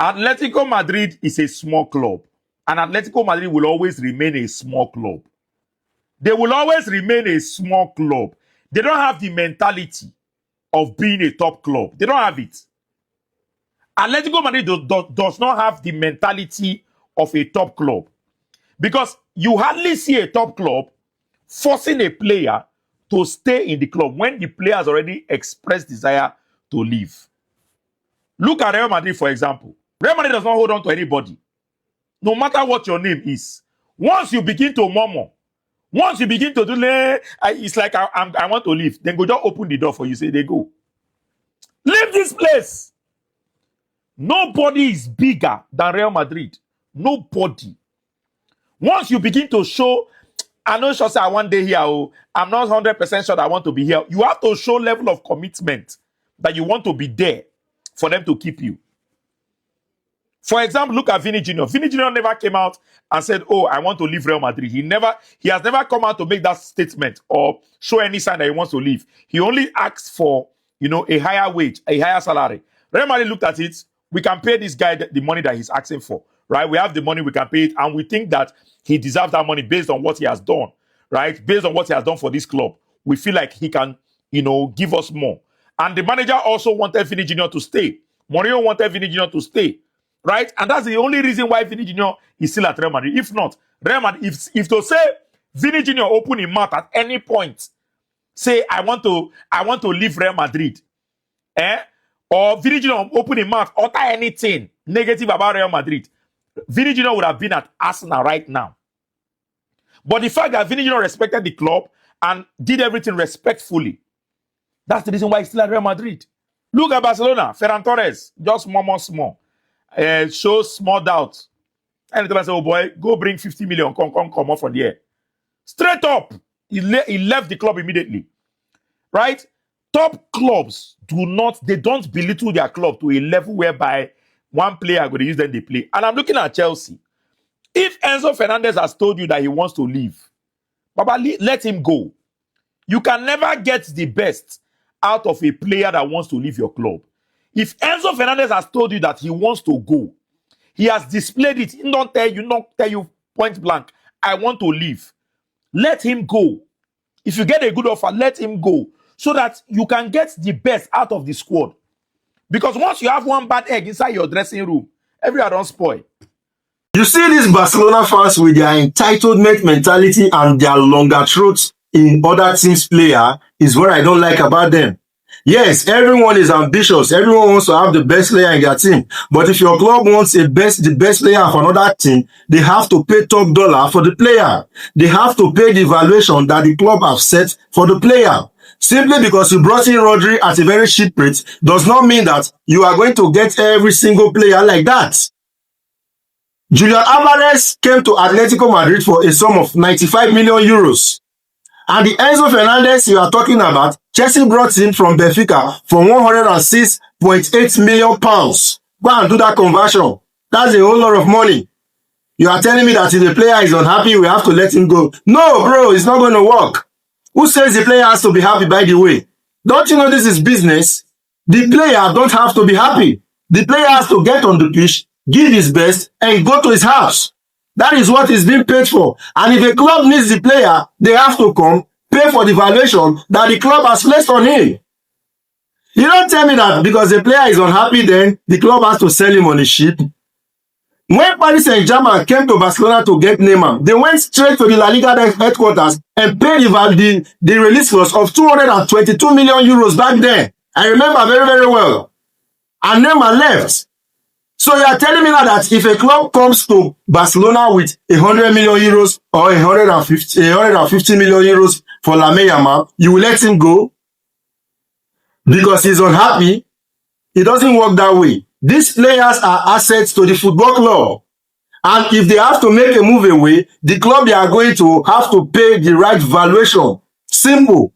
Atletico Madrid is a small club, and Atletico Madrid will always remain a small club. They will always remain a small club. They don't have the mentality of being a top club. They don't have it. Atletico Madrid does not have the mentality of a top club, because you hardly see a top club forcing a player to stay in the club when the player has already expressed desire to leave. Look at Real Madrid, for example. Real Madrid does not hold on to anybody, no matter what your name is. Once you begin to murmur, once you begin to do, it's like I want to leave, then go just open the door for you. Say they go. Leave this place. Nobody is bigger than Real Madrid. Nobody. Once you begin to show, I'm not sure say I want to here. Oh, I'm not 100% sure that I want to be here. You have to show level of commitment that you want to be there for them to keep you. For example, look at Vini Jr. Vini Jr. never came out and said, oh, I want to leave Real Madrid. He has never come out to make that statement or show any sign that he wants to leave. He only asked for, a higher wage, a higher salary. Real Madrid looked at it. We can pay this guy the money that he's asking for, right? We have the money, we can pay it, and we think that he deserves that money based on what he has done, right? Based on what he has done for this club. We feel like he can, give us more. And the manager also wanted Vini Jr. to stay. Mourinho wanted Vini Jr. to stay, right? And that's the only reason why Vini Jr. is still at Real Madrid. If not, Real Madrid, if to say Vini Jr. open his mouth at any point, say I want to leave Real Madrid, or Vini Jr. open his mouth, utter anything negative about Real Madrid, Vini Jr. would have been at Arsenal right now. But the fact that Vini Jr. respected the club and did everything respectfully, that's the reason why he's still at Real Madrid. Look at Barcelona, Ferran Torres, just small. Shows small doubt. And I say, oh boy, go bring 50 million, come off from the air. Straight up, he left the club immediately. Right? Top clubs don't belittle their club to a level whereby one player going to use them, they play. And I'm looking at Chelsea. If Enzo Fernandez has told you that he wants to leave, Baba, let him go. You can never get the best out of a player that wants to leave your club. If Enzo Fernandez has told you that he wants to go, he has displayed it. He not tell you point blank, I want to leave. Let him go. If you get a good offer, let him go, so that you can get the best out of the squad. Because once you have one bad egg inside your dressing room, everyone don't spoil. You see these Barcelona fans with their entitlement mentality and their longer throats in other teams' player is what I don't like about them. Yes, everyone is ambitious. Everyone wants to have the best player in their team. But if your club wants the best player of another team, they have to pay top dollar for the player. They have to pay the valuation that the club have set for the player. Simply because you brought in Rodri at a very cheap rate does not mean that you are going to get every single player like that. Julian Alvarez came to Atletico Madrid for a sum of 95 million euros. And the Enzo Fernandez you are talking about, Chelsea brought him from Benfica for 106.8 million pounds. Go and do that conversion. That's a whole lot of money. You are telling me that if the player is unhappy, we have to let him go. No, bro, it's not going to work. Who says the player has to be happy, by the way? Don't you know this is business? The player don't have to be happy. The player has to get on the pitch, give his best, and go to his house. That is what is being paid for. And if a club needs the player, they have to come, pay for the valuation that the club has placed on him. You don't tell me that because the player is unhappy, then the club has to sell him on a ship. When Paris Saint-Germain came to Barcelona to get Neymar, they went straight to the La Liga headquarters and paid the release clause of 222 million euros back then. I remember very, very well. And Neymar left. So you are telling me now that if a club comes to Barcelona with 100 million euros or 150 million euros for Lamine Yamal, you will let him go because he's unhappy? It doesn't work that way. These players are assets to the football club. And if they have to make a move away, the club they are going to have to pay the right valuation. Simple.